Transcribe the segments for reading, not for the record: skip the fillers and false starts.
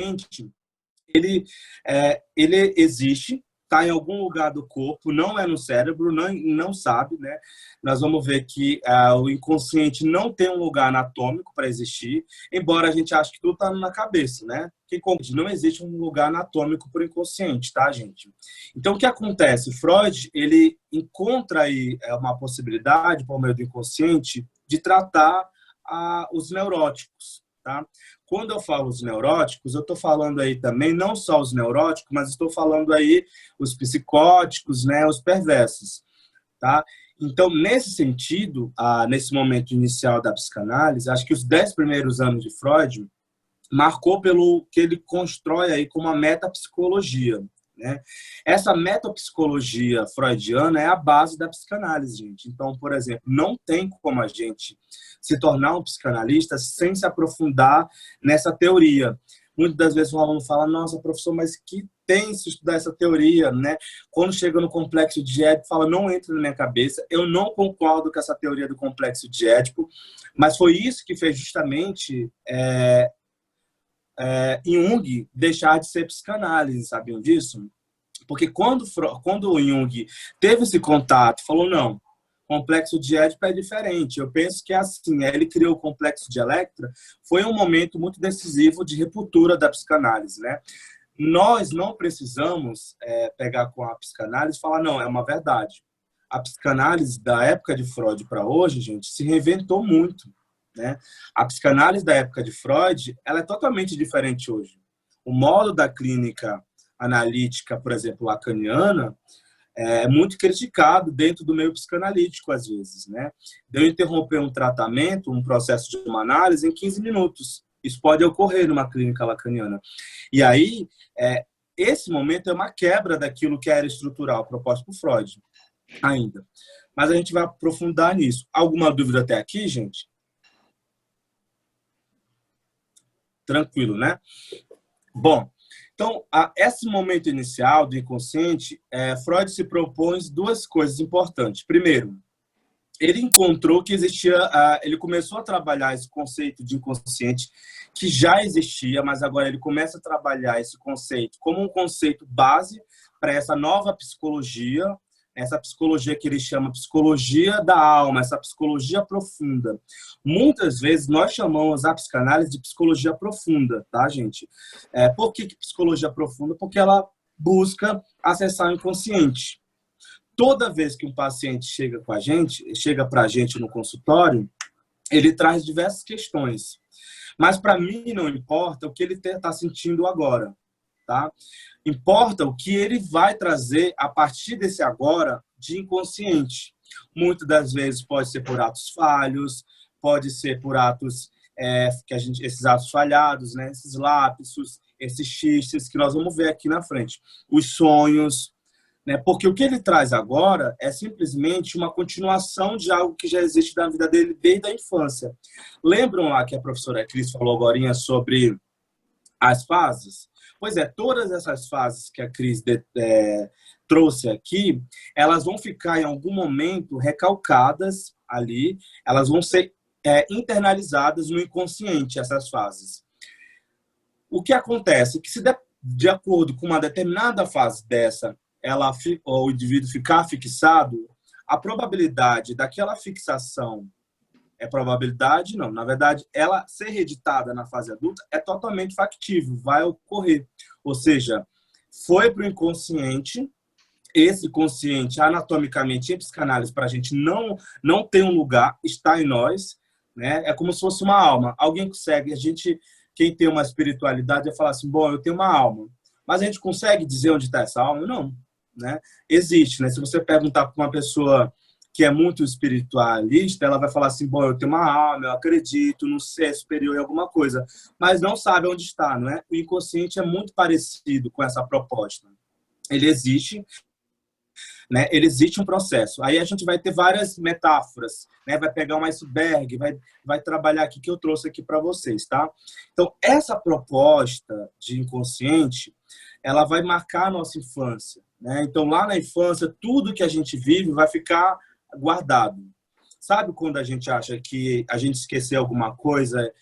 inconsciente, ele existe, está em algum lugar do corpo, não é no cérebro, não sabe, né? Nós vamos ver que o inconsciente não tem um lugar anatômico para existir, embora a gente ache que tudo está na cabeça, né? Que não existe um lugar anatômico para o inconsciente, tá, gente? Então, o que acontece? Freud, ele encontra aí uma possibilidade, por meio do inconsciente, de tratar os neuróticos, tá? Quando eu falo os neuróticos, eu estou falando aí também não só os neuróticos, mas estou falando aí os psicóticos, né, os perversos, tá? Então, nesse sentido, nesse momento inicial da psicanálise, acho que os 10 primeiros anos de Freud marcou pelo que ele constrói aí como a metapsicologia, né? Essa metapsicologia freudiana é a base da psicanálise, gente. Então, por exemplo, não tem como a gente se tornar um psicanalista sem se aprofundar nessa teoria. Muitas das vezes o aluno fala, nossa, professor, mas que tenso estudar essa teoria, né? Quando chega no complexo de Édipo, fala, não entra na minha cabeça, eu não concordo com essa teoria do complexo de Édipo, mas foi isso que fez justamente Jung deixar de ser psicanálise, sabiam disso? Porque quando o Jung teve esse contato, falou, não, complexo de Édipo é diferente. Eu penso que é assim, ele criou o complexo de Electra, foi um momento muito decisivo de ruptura da psicanálise, né? Nós não precisamos pegar com a psicanálise e falar, não, é uma verdade. A psicanálise da época de Freud para hoje, gente, se reinventou muito, né? A psicanálise da época de Freud, ela é totalmente diferente hoje. O modo da clínica analítica, por exemplo, lacaniana, é muito criticado dentro do meio psicanalítico, às vezes, né? De eu interromper um tratamento, um processo de uma análise em 15 minutos. Isso pode ocorrer numa clínica lacaniana. E aí, esse momento é uma quebra daquilo que era estrutural, proposto por Freud, ainda. Mas a gente vai aprofundar nisso. Alguma dúvida até aqui, gente? Tranquilo, né? Bom, então, esse momento inicial do inconsciente, Freud se propõe duas coisas importantes. Primeiro, ele encontrou que existia, ele começou a trabalhar esse conceito de inconsciente que já existia, mas agora ele começa a trabalhar esse conceito como um conceito base para essa nova psicologia, essa psicologia que ele chama psicologia da alma, essa psicologia profunda. Muitas vezes nós chamamos a psicanálise de psicologia profunda, tá, gente? Por que psicologia profunda? Porque ela busca acessar o inconsciente. Toda vez que um paciente chega para a gente no consultório, ele traz diversas questões. Mas para mim não importa o que ele está sentindo agora, tá? Importa o que ele vai trazer a partir desse agora de inconsciente. Muitas das vezes pode ser por atos falhos, pode ser por atos esses atos falhados, né? Esses lapsos, esses xistes que nós vamos ver aqui na frente, os sonhos, né? Porque o que ele traz agora é simplesmente uma continuação de algo que já existe na vida dele desde a infância. Lembram lá que a professora Cris falou agora sobre as fases? Pois é, todas essas fases que a Cris trouxe aqui, elas vão ficar em algum momento recalcadas ali, elas vão ser internalizadas no inconsciente, essas fases. O que acontece? Que se de acordo com uma determinada fase dessa, o indivíduo ficar fixado, a probabilidade daquela fixação probabilidade, não. Na verdade, ela ser reeditada na fase adulta é totalmente factível, vai ocorrer. Ou seja, foi para o inconsciente, esse consciente, anatomicamente, em psicanálise, para a gente não tem um lugar, está em nós, né? É como se fosse uma alma. Alguém consegue, quem tem uma espiritualidade, vai falar assim, bom, eu tenho uma alma. Mas a gente consegue dizer onde está essa alma? Não, né? Existe, né? Se você perguntar para uma pessoa que é muito espiritualista, ela vai falar assim, bom, eu tenho uma alma, eu acredito, não sei, é superior em alguma coisa, mas não sabe onde está, não é? O inconsciente é muito parecido com essa proposta. Ele existe, né? Ele existe um processo. Aí a gente vai ter várias metáforas, né? Vai pegar um iceberg, vai trabalhar aqui que eu trouxe aqui para vocês, tá? Então, essa proposta de inconsciente, ela vai marcar a nossa infância, né? Então, lá na infância, tudo que a gente vive vai ficar guardado. Sabe quando a gente acha que a gente esqueceu alguma coisa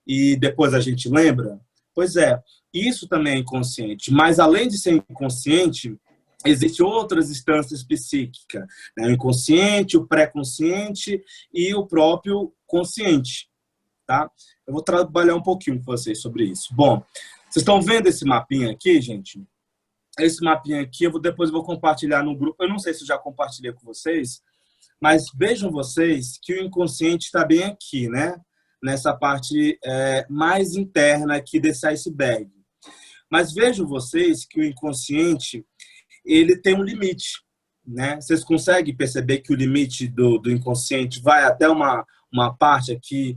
e depois a gente lembra? Pois é, Isso também é inconsciente. Mas, além de ser inconsciente, existem outras instâncias psíquicas, né? O inconsciente, o pré-consciente e o próprio consciente, tá? Eu vou trabalhar um pouquinho com vocês sobre isso. Bom, vocês estão vendo esse mapinha aqui, gente? Esse mapinha aqui, depois eu vou compartilhar no grupo. Eu não sei se eu já compartilhei com vocês, mas vejam vocês que o inconsciente está bem aqui, né? Nessa parte mais interna aqui desse iceberg. Mas vejam vocês que o inconsciente, ele tem um limite, né? Vocês conseguem perceber que o limite do inconsciente vai até uma parte aqui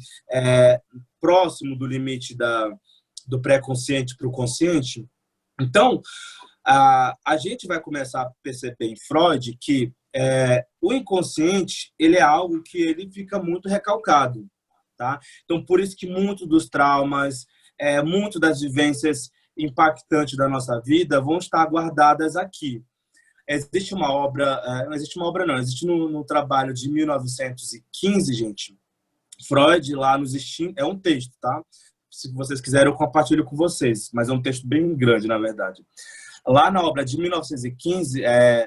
próximo do limite do pré-consciente para o consciente? Então, a gente vai começar a perceber em Freud que o inconsciente, ele é algo que ele fica muito recalcado, tá? Então, por isso que muito dos traumas, muito das vivências impactantes da nossa vida vão estar guardadas aqui. Existe uma obra, não existe uma obra não, existe no trabalho de 1915, gente, Freud lá nos instintos, é um texto, tá? Se vocês quiserem eu compartilho com vocês, mas é um texto bem grande, na verdade. Lá na obra de 1915,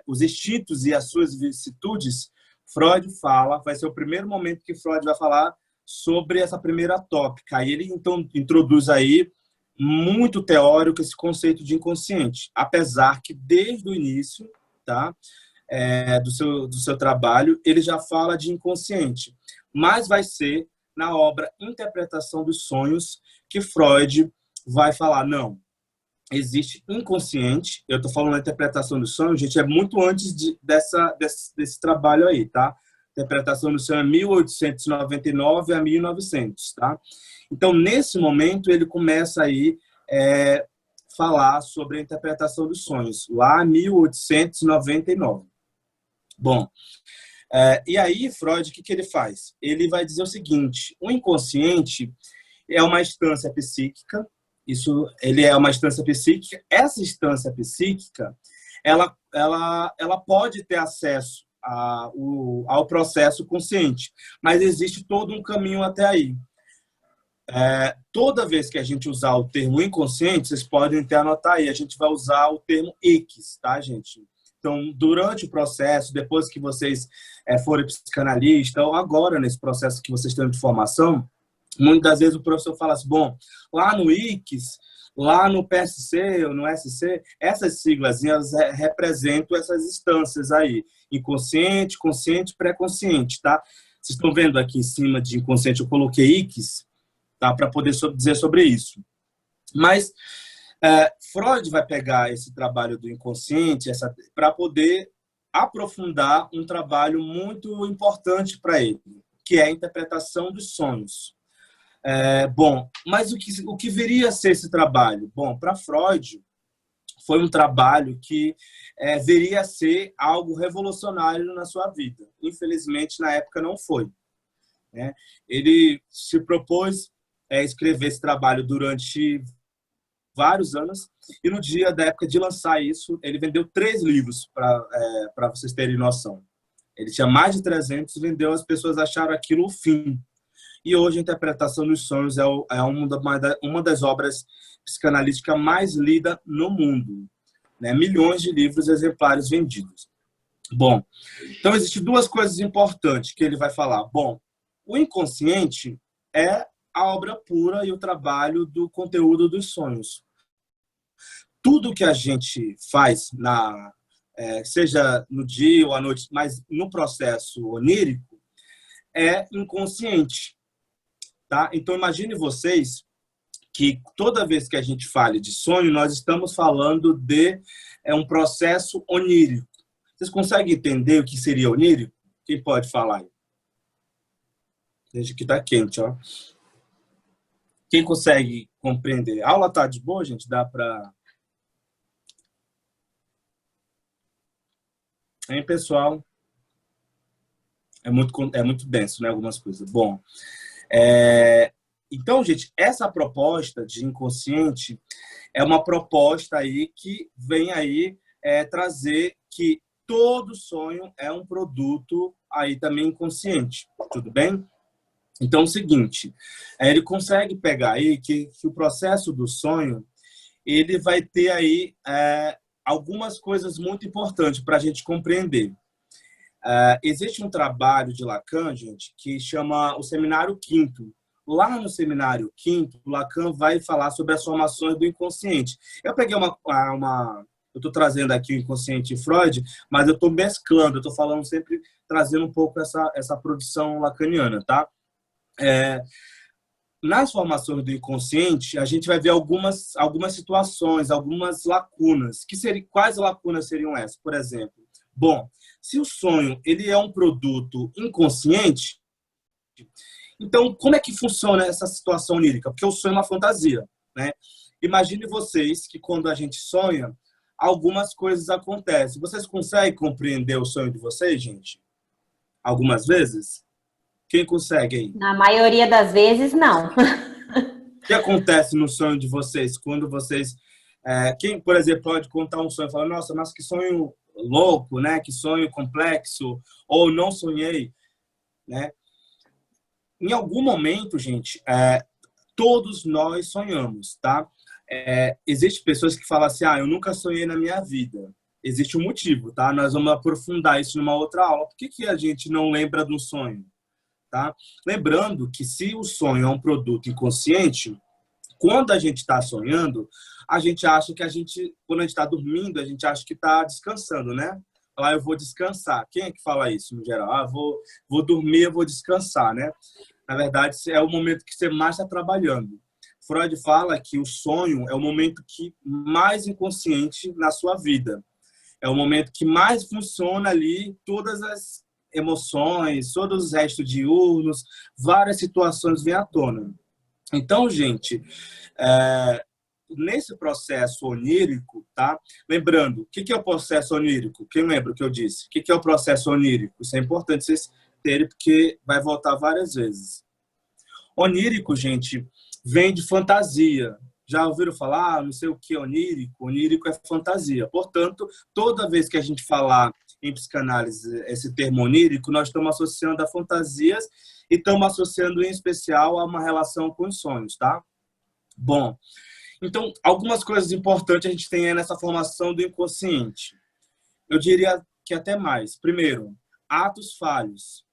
Os Instintos e as Suas Vicissitudes, Freud fala, vai ser o primeiro momento que Freud vai falar sobre essa primeira tópica. Aí ele, então, introduz aí, muito teórico, esse conceito de inconsciente. Apesar que, desde o início, tá, do seu trabalho, ele já fala de inconsciente. Mas vai ser na obra Interpretação dos Sonhos que Freud vai falar, não, existe inconsciente. Eu estou falando da interpretação do sonho, gente, é muito antes desse trabalho aí, tá? Interpretação do sonho é 1899 a 1900, tá? Então, nesse momento, ele começa aí falar sobre a interpretação dos sonhos, lá em 1899. Bom, e aí, Freud, o que ele faz? Ele vai dizer o seguinte, o inconsciente é uma instância psíquica, ele é uma instância psíquica. Essa instância psíquica, ela pode ter acesso ao processo consciente, mas existe todo um caminho até aí. Toda vez que a gente usar o termo inconsciente, vocês podem até anotar aí, a gente vai usar o termo X, tá, gente? Então, durante o processo, depois que vocês forem psicanalista, ou agora nesse processo que vocês estão de formação, muitas das vezes o professor fala assim, bom, lá no IX, lá no PSC ou no SC, essas siglas representam essas instâncias aí, inconsciente, consciente, pré-consciente, tá? Vocês estão vendo aqui em cima de inconsciente, eu coloquei IX, tá? Para poder dizer sobre isso. Mas Freud vai pegar esse trabalho do inconsciente para poder aprofundar um trabalho muito importante para ele, que é a interpretação dos sonhos. Bom, mas o que viria a ser esse trabalho? Bom, para Freud, foi um trabalho que viria a ser algo revolucionário na sua vida. Infelizmente, na época, não foi, né? Ele se propôs escrever esse trabalho durante vários anos, e no dia da época de lançar isso, ele vendeu 3 livros, para vocês terem noção. Ele tinha mais de 300, vendeu, as pessoas acharam aquilo o fim. E hoje a Interpretação dos Sonhos é uma das obras psicanalíticas mais lidas no mundo, né? Milhões de livros exemplares vendidos. Bom, então existem 2 coisas importantes que ele vai falar. Bom, o inconsciente é a obra pura e o trabalho do conteúdo dos sonhos. Tudo que a gente faz, seja no dia ou à noite, mas no processo onírico, é inconsciente. Tá? Então, imagine vocês que toda vez que a gente fale de sonho, nós estamos falando de um processo onírico. Vocês conseguem entender o que seria onírico? Quem pode falar aí? Gente, aqui está quente, ó. Quem consegue compreender? A aula está de boa, gente? Dá para... Hein, pessoal? É muito denso, né? Algumas coisas. Bom, então, gente, essa proposta de inconsciente é uma proposta aí que vem aí trazer que todo sonho é um produto aí também inconsciente, tudo bem? Então, é o seguinte, ele consegue pegar aí que o processo do sonho, ele vai ter aí algumas coisas muito importantes para a gente compreender. Existe um trabalho de Lacan, gente, que chama o Seminário Quinto. Lá no Seminário Quinto, Lacan vai falar sobre as formações do inconsciente. Eu peguei eu estou trazendo aqui o inconsciente de Freud, mas eu estou mesclando, eu estou falando sempre, trazendo um pouco essa produção lacaniana, tá? Nas formações do inconsciente, a gente vai ver algumas situações, algumas lacunas. Quais lacunas seriam essas? Por exemplo, bom, se o sonho ele é um produto inconsciente, então como é que funciona essa situação onírica? Porque o sonho é uma fantasia, né? Imagine vocês que quando a gente sonha, algumas coisas acontecem. Vocês conseguem compreender o sonho de vocês, gente? Algumas vezes? Quem consegue aí? Na maioria das vezes, não. O que acontece no sonho de vocês quando vocês... quem, por exemplo, pode contar um sonho e falar, nossa, mas que sonho louco, né? Que sonho complexo, ou não sonhei, né? Em algum momento, gente, todos nós sonhamos, tá? Existem pessoas que falam assim, eu nunca sonhei na minha vida. Existe um motivo, tá? Nós vamos aprofundar isso numa outra aula. Por que a gente não lembra do sonho? Tá? Lembrando que se o sonho é um produto inconsciente, quando a gente está sonhando, a gente acha que quando a gente está dormindo, a gente acha que está descansando, né? Falar, eu vou descansar. Quem é que fala isso no geral? Vou dormir, eu vou descansar, né? Na verdade, é o momento que você mais está trabalhando. Freud fala que o sonho é o momento que mais inconsciente na sua vida. É o momento que mais funciona ali todas as emoções, todos os restos diurnos, várias situações vêm à tona. Então, gente, nesse processo onírico, tá? Lembrando, o que é o processo onírico? Quem lembra o que eu disse? O que é o processo onírico? Isso é importante vocês terem, porque vai voltar várias vezes. Onírico, gente, vem de fantasia. Já ouviram falar? Não sei o que é onírico. Onírico é fantasia. Portanto, toda vez que a gente falar em psicanálise esse termo onírico, nós estamos associando a fantasias e estamos associando em especial a uma relação com os sonhos, tá? Bom, então, algumas coisas importantes a gente tem nessa formação do inconsciente. Eu diria que até mais. Primeiro, atos falhos,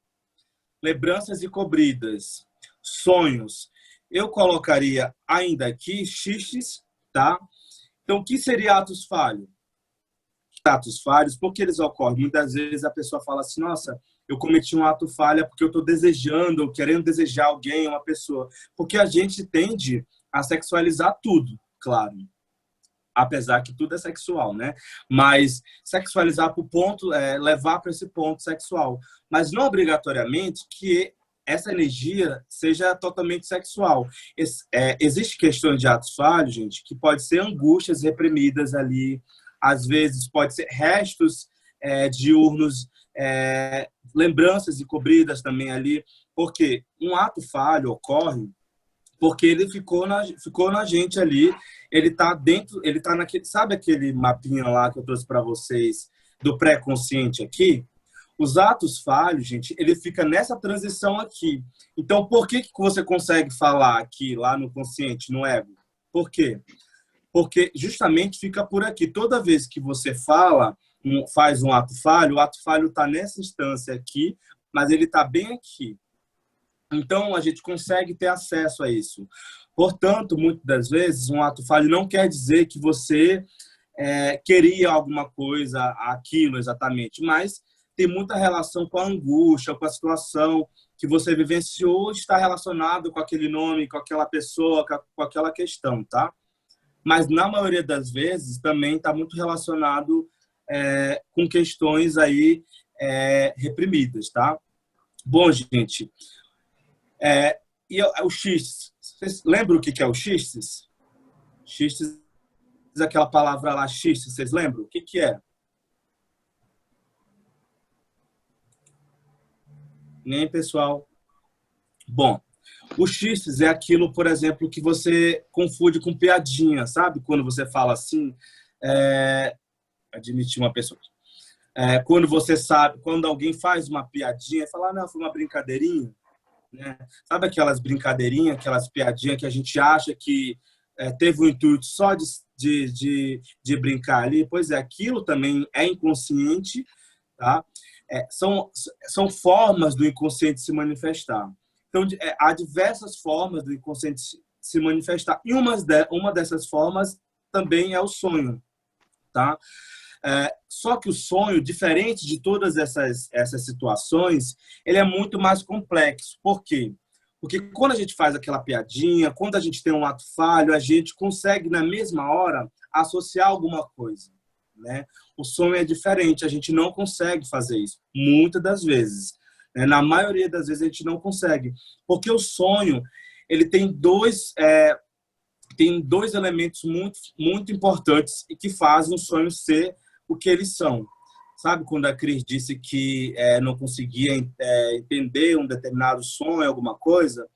lembranças encobridas, sonhos. Eu colocaria ainda aqui xistes, tá? Então, o que seria atos falhos? Atos falhos, por que eles ocorrem? Muitas vezes a pessoa fala assim, nossa, eu cometi um ato falha porque eu estou desejando, ou querendo desejar alguém, uma pessoa. Porque a gente tende a sexualizar tudo, claro. Apesar que tudo é sexual, né? Mas sexualizar para o ponto, levar para esse ponto sexual. Mas não obrigatoriamente que essa energia seja totalmente sexual. Existe questões de atos falhos, gente, que pode ser angústias reprimidas ali, às vezes pode ser restos diurnos, lembranças encobridas também ali, porque um ato falho ocorre porque ele ficou na gente ali, ele tá dentro, ele tá naquele, sabe aquele mapinha lá que eu trouxe para vocês do pré-consciente aqui? Os atos falhos, gente, ele fica nessa transição aqui. Então, por que você consegue falar aqui, lá no consciente, no ego? Por quê? Porque justamente fica por aqui. Toda vez que você faz um ato falho, o ato falho está nessa instância aqui, mas ele está bem aqui. Então, a gente consegue ter acesso a isso. Portanto, muitas das vezes, um ato falho não quer dizer que você queria alguma coisa, aquilo exatamente, mas tem muita relação com a angústia, com a situação que você vivenciou, está relacionado com aquele nome, com aquela pessoa, com aquela questão, tá? Mas, na maioria das vezes, também está muito relacionado com questões aí reprimidas, tá? Bom, gente, e o xistes, vocês lembram o que é o xistes? Xistes, aquela palavra lá, xistes, vocês lembram? O que é? Nem, pessoal? Bom, o xistes é aquilo, por exemplo, que você confunde com piadinha, sabe? Quando você fala assim, admitir uma pessoa. Quando você sabe, quando alguém faz uma piadinha, fala, não, foi uma brincadeirinha, né? Sabe aquelas brincadeirinhas, aquelas piadinhas que a gente acha que teve o intuito só de brincar ali, pois é, aquilo também é inconsciente, tá? São formas do inconsciente se manifestar. Então, há diversas formas do inconsciente se manifestar. E uma dessas formas também é o sonho, tá? Só que o sonho, diferente de todas essas situações, ele é muito mais complexo. Por quê? Porque quando a gente faz aquela piadinha, quando a gente tem um ato falho, a gente consegue, na mesma hora, associar alguma coisa, né? O sonho é diferente, a gente não consegue fazer isso, muitas das vezes. Né? Na maioria das vezes, a gente não consegue. Porque o sonho, ele tem dois elementos muito, muito importantes e que fazem o sonho ser o que eles são. Sabe quando a Cris disse que não conseguia entender um determinado sonho, alguma coisa?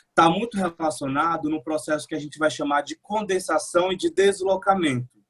Está muito relacionado no processo que a gente vai chamar de condensação e de deslocamento.